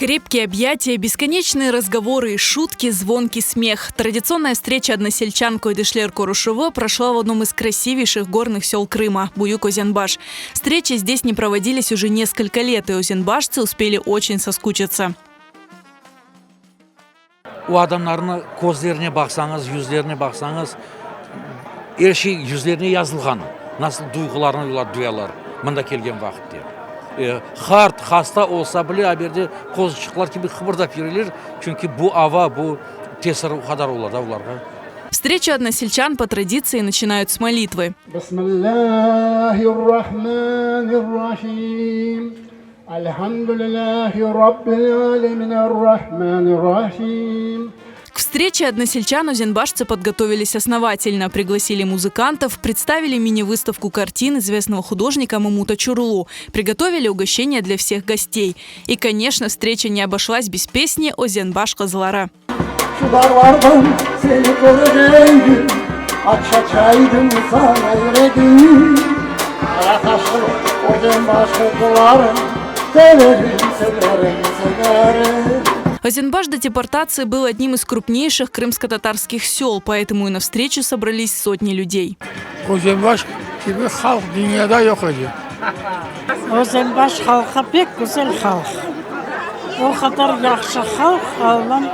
Крепкие объятия, бесконечные разговоры и шутки, звонкий смех. Традиционная встреча односельчан Койдышлер-Корушево прошла в одном из красивейших горных сел Крыма – Буюк-Озенбаш. Встречи здесь не проводились уже несколько лет, и озенбашцы успели очень соскучиться. O adamların gözlerine baksanız, yüzlerine baksanız, her şey yüzlerine yazılgan. Nasıl duygularını duyarlar, mında kelgen vakitte. Hart, hasta olsa bile haberde kozuşuklar gibi kıpırdap yürürler. Çünkü bu ava, bu tesir o kadar olur da onlara. Встречу односельчан по традиции начинают с молитвы. К встрече односельчан озенбашцы подготовились основательно, пригласили музыкантов, представили мини-выставку картин известного художника Мамута Чурлу, приготовили угощения для всех гостей. И, конечно, встреча не обошлась без песни «Озенбаш Кызылара». Озенбаш до депортации был одним из крупнейших крымско-татарских сел, поэтому и на встречу собрались сотни людей. Озенбаш gibi halk dünyada yok idi. Озенбаш халкы бек güzel халк. O kadar yaxşı halk Allah'ım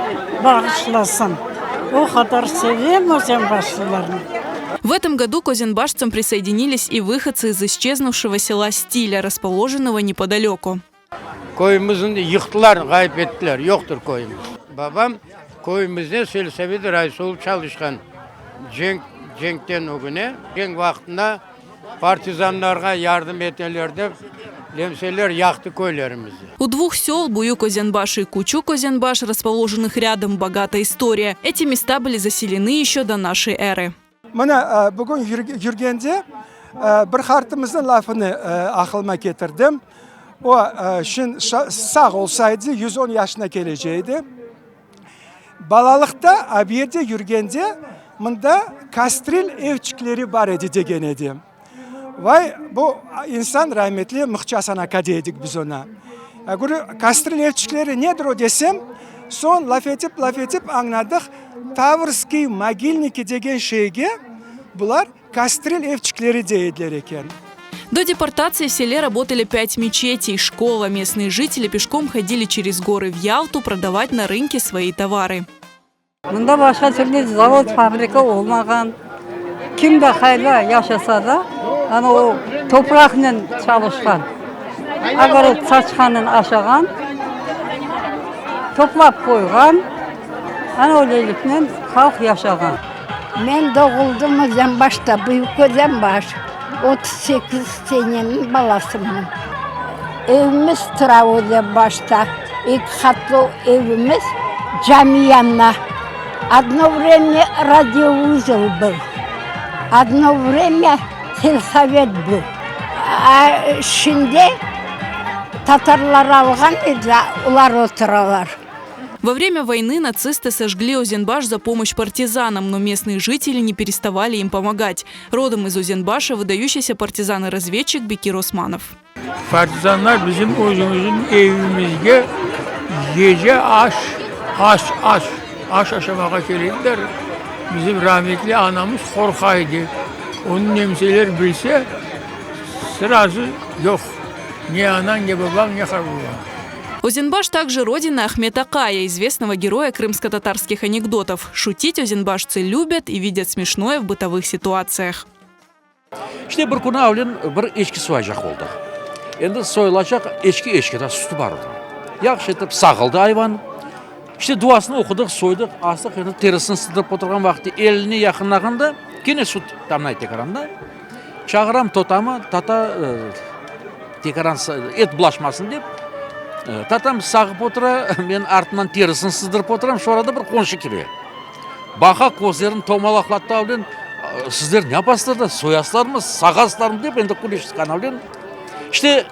bağışlasın. O kadar seveyim озенбашlılarını. В этом году к озенбашцам присоединились и выходцы из исчезнувшего села Стиля, расположенного неподалеку. Koyumuzu yıktılar, kaybettiler. Yoktur koyumuz. Babam koyumuzda Selsevide Raysul çalışkan Cenk'ten o güne. Cenk vaktinde partizanlarga yardım ettiler lemseler yaktı koylarımızı. У двух сел, Буюк-Озенбаш и Кучук-Озенбаш, расположенных рядом, богатая история. Эти места были заселены еще до нашей эры. Mana bugün yürgende bir hartımızın lafını aklıma getirdim. O şimdi sağ olsaydı 110 yaşına geleceğiydi. Balalıkta bir yerde yürgende bunda kastril evçikleri var idi degen edim. Vay bu insan rahmetli Mıhçasan Akadeydik biz ona. Kastril evçikleri nedir o desem son laf etip anladık. Tavrski Могильники degen şeyge bunlar kastril evçikleri deydiler eken. До депортации в селе работали 5 мечетей, школа. Местные жители пешком ходили через горы в Ялту продавать на рынке свои товары. Bunda başka türlü zavod, fabrika olmagan. Kim de hayla yaşasa da hani o toprakla çalışkan. Agarat saçkanın aşağıdan toplap koygan. Hani öylelikle halk yaşagan. Ben doğuldum Ozenbaş'ta, Büyük Ozenbaş. 38 senenin balasıyım. Evimiz Ozenbaş'ta. 2 katlı evimiz cami yanına. Одно время радиоузел был. Одно время сельсовет был. А şimdi Tatarlar algan idi, ular oturalar. Во время войны нацисты сожгли Озенбаш за помощь партизанам, но местные жители не переставали им помогать. Родом из Озенбаша выдающийся партизан и разведчик Бекир Османов. Partizanlar bizim özümüzün evimizde gece aş aşamaya gelirler. Bizim rahmetli anamız korkaydı. Onun nemseler bilse sırası yok. Ни она, ни бабам, ни харбула. Озенбаш также родина Ахмета Акая, известного героя крымско-татарских анекдотов. Шутить озенбашцы любят и видят смешное в бытовых ситуациях. İşte bir gün avlen bir eşki soyacak oldu. Endi soyulacak eşkide sütü var orada. Yaxşı etip sağıldı hayvan. İşte duasını okuduk, soyduk, astık, terisini sındırıp oturgan vakti elini yakınlağında yine süt damlaydı ekranda. Çağıram totamı, tata tekaran et bulaşmasın deyip tatam sağıp otura, ben артынан terisini sızdırıp oturam, şu arada bir konşu kiriyor. Baka kozlerini tomalaklatты avlen, sizler ne yapasızlar da soyaslar mı, sağaslar mı deyip endi kulüştükan avlen. İşte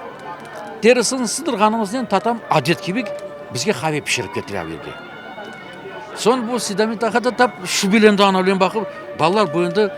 terisini sızdırganımızdan tatam adet gibi bizge kahve pişirip getiriverdi. Son bu sidami takada tap şu bilendi avlen bakıp, ballar boyunda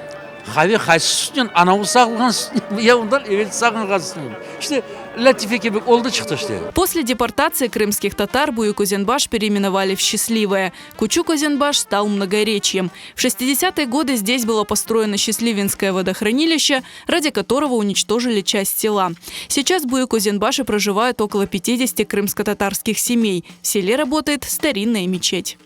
kahve kaysı sütünden anamı sağılgan sütünden ya ondan evet sağılgan sütünden. İşte Латифекебек олды çıktı işte. После депортации крымских татар Буюк-Озенбаш переименовали в Счастливое. Кучук-Озенбаш стал многоречьем. В 60-е годы здесь было построено Счастливинское водохранилище, ради которого уничтожили часть села. Сейчас в Буюк-Озенбаше проживают около 50 крымско-татарских семей. В селе работает старинная мечеть.